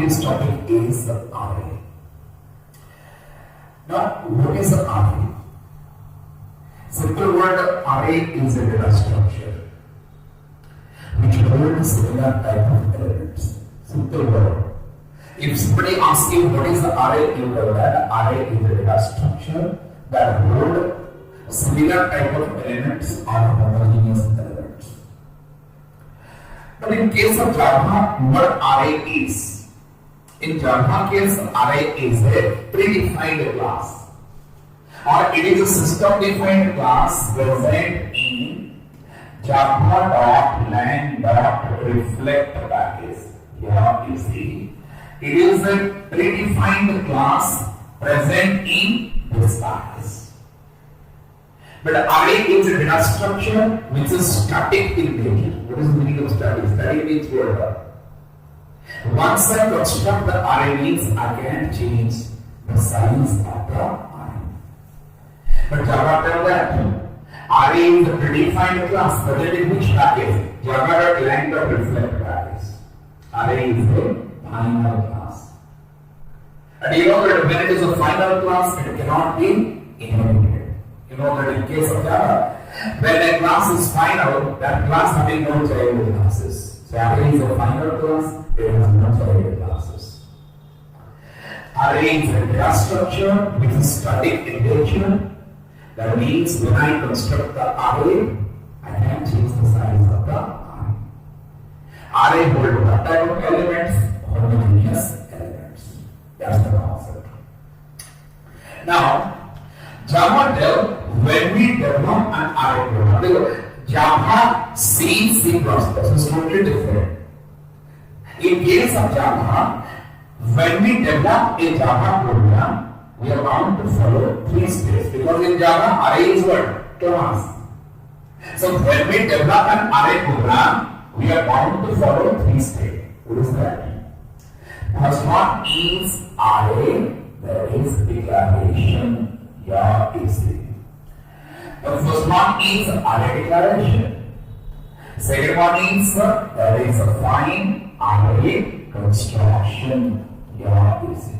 today's topic is array. Now, what is an array? Simple word, array is a data structure which holds similar type of elements. Simple word. If somebody asks you what is the array, you know that array is a data structure that holds similar type of elements or homogeneous elements. But in case of Java, what array is? In Java case, array is a predefined class, or it is a system-defined class present in java.lang.reflect package. Here you see, it is a predefined class present in this package. But array is a data structure which is static in nature. What is the meaning of static? Static means what? Once I construct the array means I can change the size of the array. But Java tells that array is a predefined class present in which package? Java.lang.reflect package. Array is a final class. And you know that when it is a final class, it cannot be inherited. You know that in case of Java, when a class is final, that class having no child classes. So array is a final class, it has no child classes. Array is a data structure which is static in nature. That means when I construct the array, I can change the size of the array. Array holds what type of elements? Homogeneous elements. That's the concept. Now, Java tells when we develop an array program, Java C is totally different. In case of Java, when we develop a Java program, we are bound to follow three steps, because in Java array is what? Class. So when we develop an array program, we are bound to follow three steps. What is that? First one is array, there is declaration. Yeah, easy. The first one is array declaration. Second one is there is a find array construction. Yeah, easy.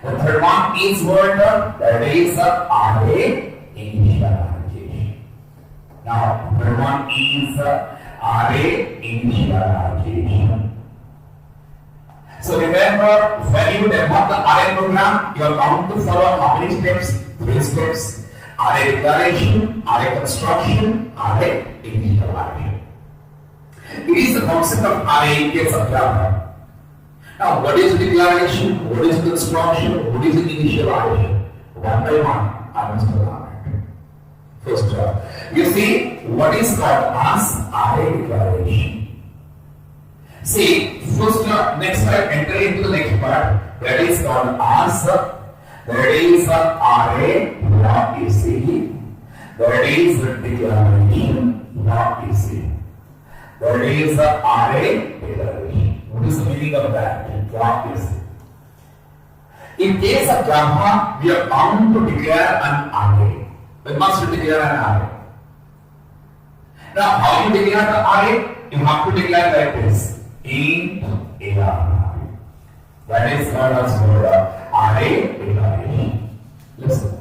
The third one is what? There is array initialization. Now, the third one is array initialization. So remember, when you develop the array program, you are bound to follow how many steps? 3 steps. Array declaration, array construction, array initialization. It is the concept of array in case of Java. Now, what is declaration? What is construction? What is initialization? One by one, I must learn it. First job. You see, what is called as array declaration? See, first next time enter into the next part, that is called as there is array not easy. There is declaration not easy. There is array declaration. What is the meaning of that? Not easy. In case of Java, we are bound to declare an array. We must declare an array. Now, how you declare the array? You have to declare like this. Int AR. That is called as array declaration. Listen.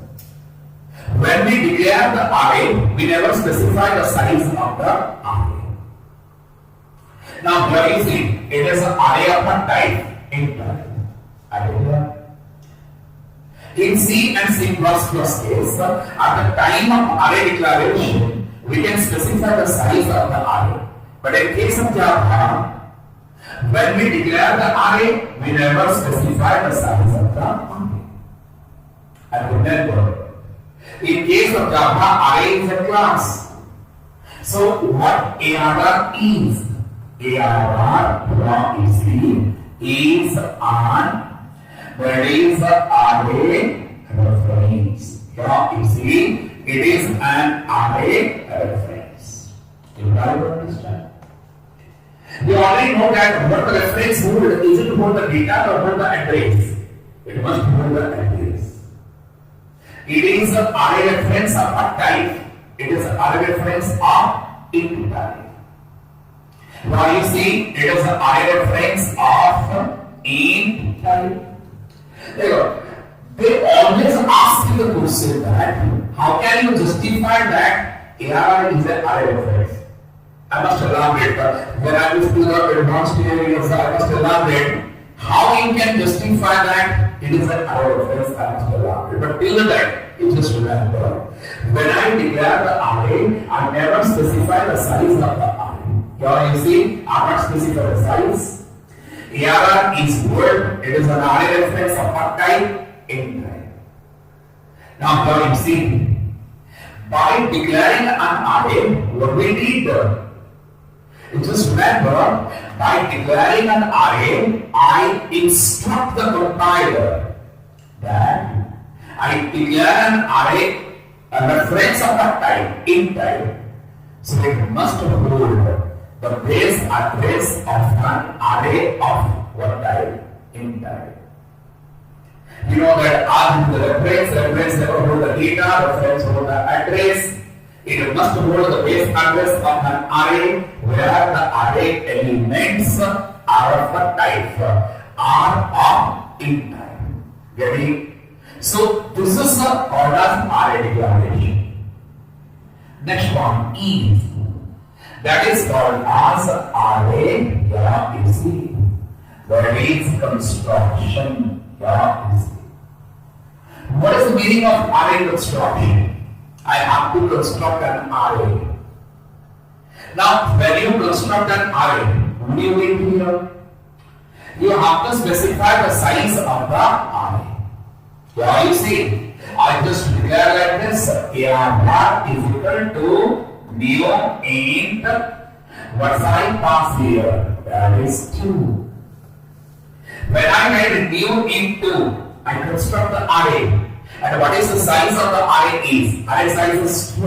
When we declare the array, we never specify the size of the array. Now here you see, it is an array of a type int type. In C and C++ case, at the time of array declaration, we can specify the size of the array. But in case of Java, when we declare the array, we never specify the size of the array. And remember, in case of Java, array is a class. So what ARR is? ARR is an there is array reference. Here you see, it is an array reference. You guys understand? We already know that what the reference hold, is it hold the data or hold the address? It must hold the address. It is an array reference of a type. It is an array reference of int type. Now you see, it is an array reference of int type. There you go. They always ask you the question that how can you justify that ARR is an array reference? I must elaborate. When I was doing the advanced areas, I must elaborate how you can justify that it is an array reference. I must elaborate. But till that, you just remember, when I declare the array, I never specify the size of the array. Here you see, I must specify the size. ARR is word. It is an array reference of what type? Int type. Now here you see, by declaring an array, what we did? You just remember, by declaring an array, I instruct the compiler that I declare an array, a reference of a type, int type. So it must hold the base address of an array of what type? Int type. You know that R is the reference never hold the data, reference hold the address. It must hold the base address of an array where the array elements are of a type, are of int type. Getting? So this is called as array declaration. Next one is, that is called as array where it is construction. What is the meaning of array construction? I have to construct an array. Now, when you construct an array, what do you need here? You have to specify the size of the array. Here you see, I just declare like this: AR is equal to new int. What I pass here? That is 2. When I write new int 2, I construct the array. And what is the size of the array is? Array size is 2.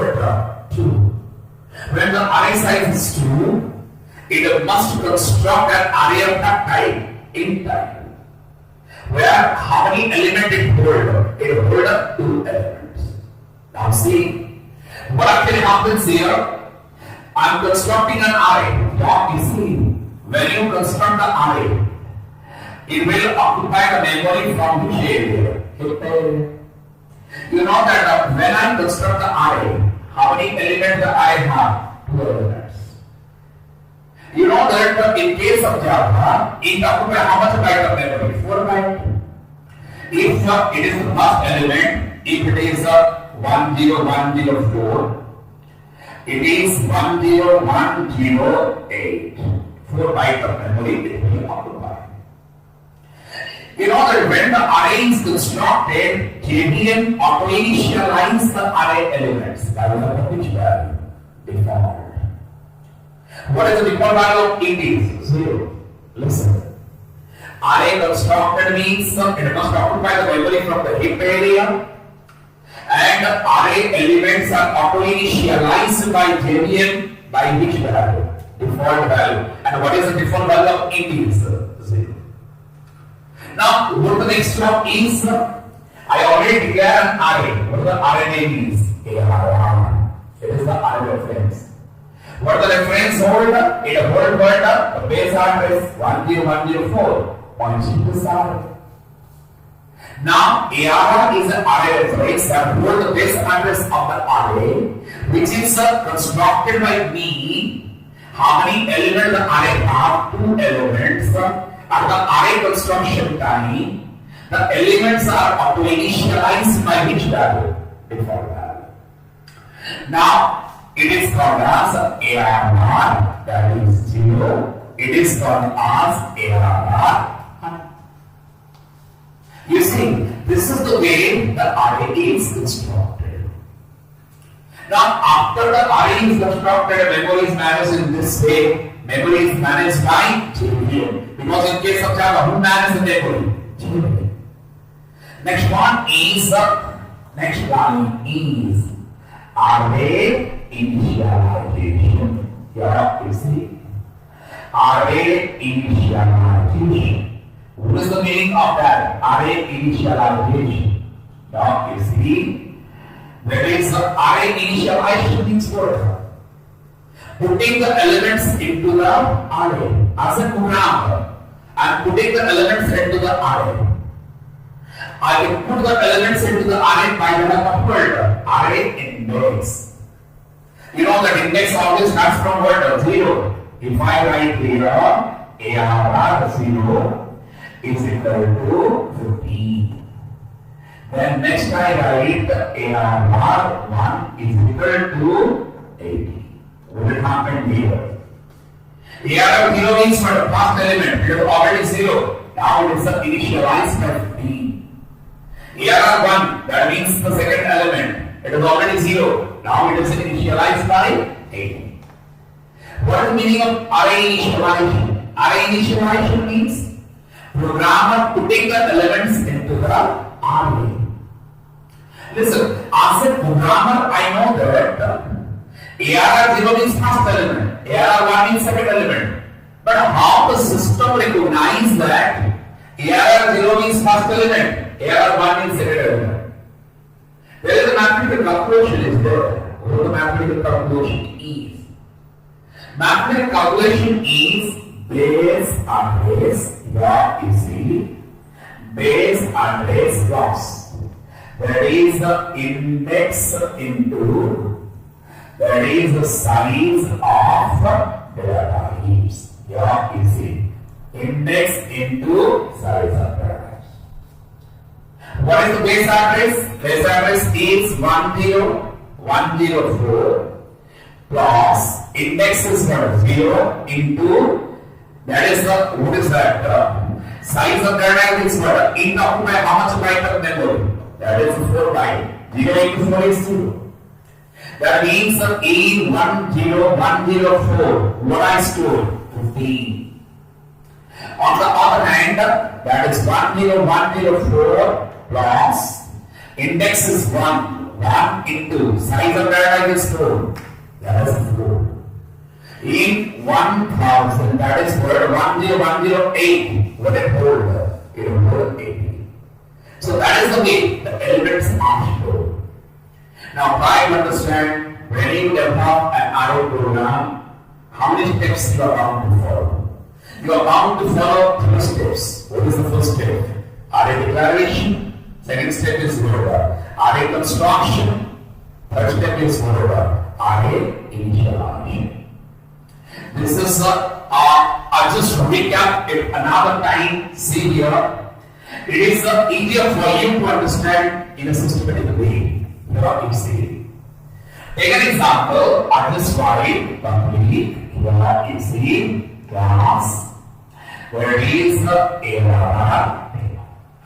When the array size is 2, it must construct an array of that type, int type. Where how many elements it hold? It holds 2 elements. Now see, what actually happens here? I am constructing an array. Now you see, when you construct the array, it will occupy the memory from which area? You know that when I construct the array, how many elements I have? 2 elements. You know that in case of Java, it occupies how much byte of memory? 4 byte. If it is the first element, if it is 10104, it is 10108. 4 byte of memory it will occupy. You know that when the array is constructed, JVM auto-initialize the array elements. That is the which value? Default. What is the default value of int is? 0. Listen. Array constructed means it must occupy the memory from the heap area, and array elements are auto-initialized by JVM by which value? Default value. And what is the default value of int is? 0. Now, what the next step is, I already declare an array. What the array name is? ARR. It is the array reference. What the reference hold? It hold the base address 10104 points to this array. Now, ARR is an array reference that hold the base address of the array, which is constructed by me. How many elements the array have? 2 elements. At the array construction time, the elements are auto-initialized by which value? Default value. Now, it is called as ARR, that is 0. It is called as ARR. You see, this is the way the array is constructed. Now, after the array is constructed, memory is managed in this way. Memory is managed by JVM. Because in case of Java, who manages the memory? JVM. Next one is array initialization. Here you see, array initialization. What is the meaning of that? Array initialization. Now you see, there is array initialization means what? putting the elements into the array. As a programmer, I am putting the elements into the array. I can put the elements into the array by the coupled array index. You know that index always starts from what? 0. If I write here ARR 0 is equal to 15. Then next I write ARR 1 is equal to 80. What will happen here? ARR 0 means what? The first element. It is already 0. Now it is initialized by 15. ARR 1, that means the second element. It is already 0. Now it is initialized by 80. What is the meaning of array initialization? Array initialization means programmer putting the elements into the array. Listen, as a programmer, I know that ARR 0 means first element, ARR 1 means second element. But how the system recognizes that ARR 0 means first element, ARR 1 means second element? There is a mathematical calculation is there. What the mathematical calculation is? Mathematical calculation is base address, what is the base address loss. That is the index into, that is the size of data heaps. What is the index into size of data. What is the base address? Base address is 10104 plus index is 0 into, that is the, what is that? Size of data is what? Int occupy how much byte of memory? That is 4 byte. 0 into 4 is 2. That means in 10104, what I store? 15. On the other hand, that is 10104 plus index is 1. 1 into size of data is 4. That is 4. In 1000, that is word 10108. What it hold? It will hold 80. So that is the way the elements are stored. Now try to understand when you develop an array program, how many steps you are bound to follow. You are bound to follow 3 steps. What is the first step? Array declaration. Second step is array construction. Third step is array initialization. This is I'll just recap it another time. See here. It is easier for you to understand in a systematic way. Here you see. Take an example. I just write complete. Here you see class. Where it is ARR.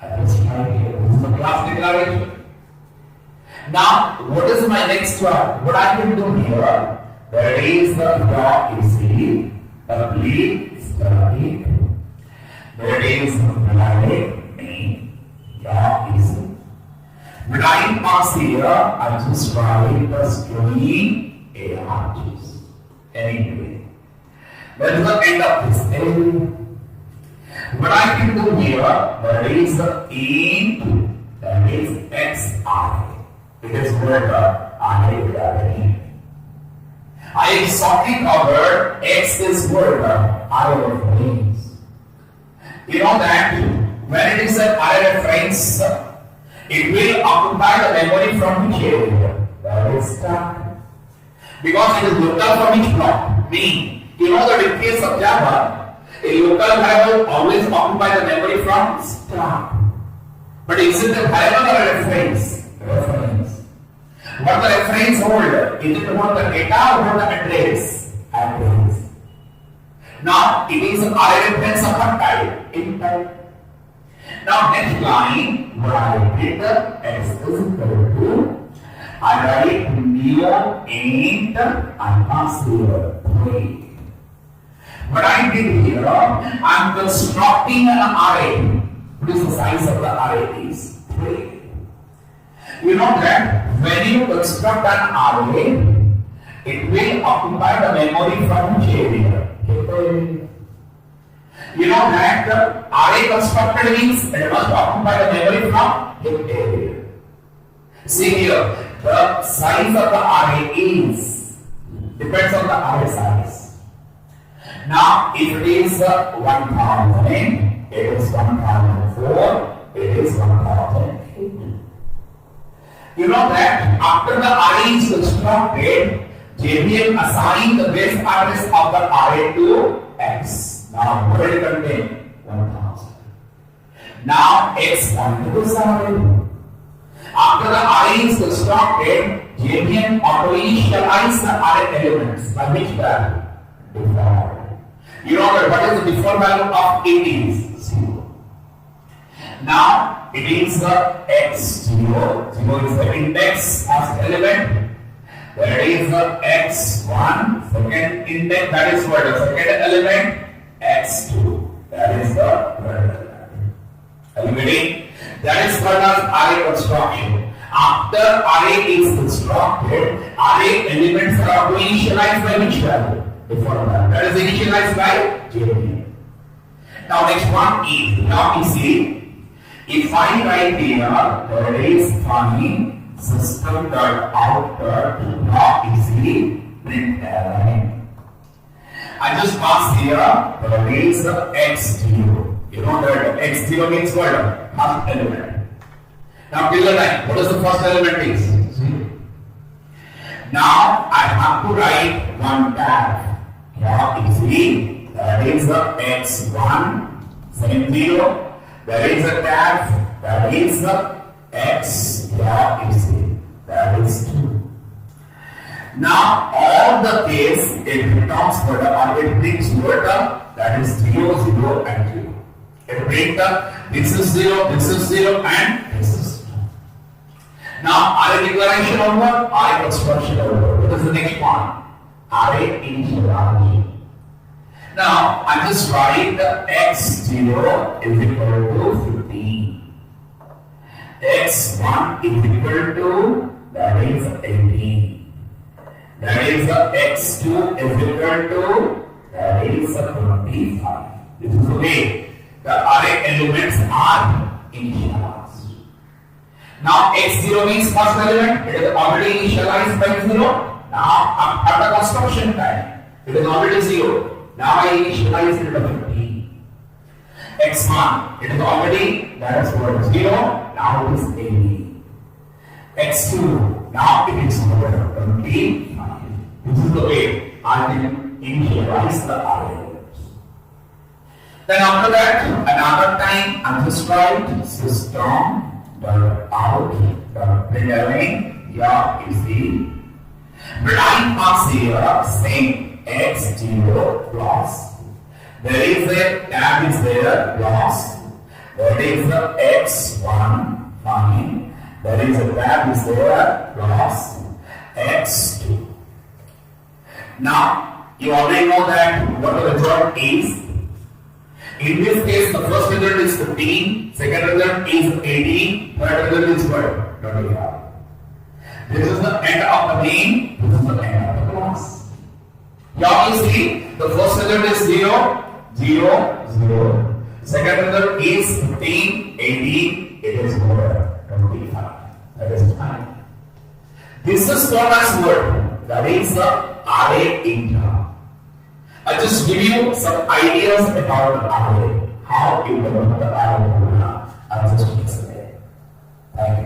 I just write here. This is the class declaration. Now, what is my next one? What I can do here? There is the easy complete static. There is blank name. Easy. When I pass here, I just write the string args. Anyway, that is the end of this. Anyway, what I can do here, there is the int, that is xi. It is where the array declaration. I am shortly covered x is word array reference. You know that when it is an array reference, it will occupy the memory from which area? That is stack. Because it is local from each block. Meaning, you know that in case of Java, a local variable always occupy the memory from stack. But is it a variable or a reference? Reference. What the reference hold? Is it what the data or the address? Address. Now it is an array reference of what type? Int type. Now next line, what I did x is equal to, I write new int and pass here 3. What I did here, I am constructing an array. What is the size of the array is 3. You know that when you construct an array, it will occupy the memory from which area? You know that the array constructed means it must occupy the memory from hip area. See here, the size of the array is Depends on the array size. Now, if it is 1000, it is 1004, it is 1008. You know that after the array is constructed, JVM assigned the base address of the array to X. Now, what will it contain? 1000. Now, X pointer to this array. After the array is constructed, JVM auto-initialize the array elements by which value? Default. You know that what is the default value of it is 0. Now, it is the X0. 0 is the index as element. There is the X1, second index, that is what the second element, X2, that is the third element. Are you ready? That is called as array construction. After array is constructed, array elements are initialized by which value? Default value. That is initialized by JVM. Now next one is, now you see, if I write here, there is find system.out.println. I just pass here, there is X0. You know that X0 means what? First element. Now till the time, what is the first element is? 0. Now I have to write one tab. Here easily, that is the X1, second 0. There is a tab, that is the X, here easily, that is 2. Now all the case, it returns for the it brings order, that is 0, 0 and 0. It brings the this is 0, this is 0 and this is 2. Now array declaration over, array construction over. What is the next one? Array initialization. Now I just write the X0 is equal to 15. X1 is equal to, that is 18. That is the X2 is equal to, that is 25. This is the way the array elements are initialized. Now X0 means first element, it is already initialized by 0. Now after construction time, it is already 0. Now I initialize it to 15. X1, it is already, that is what, 0. Now it is 80. X2, now it is 25. This is the way I can initialize the array. Then after that, another time I just write system.out.println. Yeah, you see. But I pass here same X0 plus. There is a tab is there plus. There is a X1 fine. There is a tab is there plus X2. Now you already know that what the result is. In this case, the first result is 15, second result is 18, third result is what? 25. This is the end of the main, this is the end of the class. Now you see, the first result is 0, 0, 0. Second result is 15, 18, it is what? 25. That is fine. This is called as what? That is the array inter. I just give you some ideas about the array, how you develop the array. I just explain. Thank you.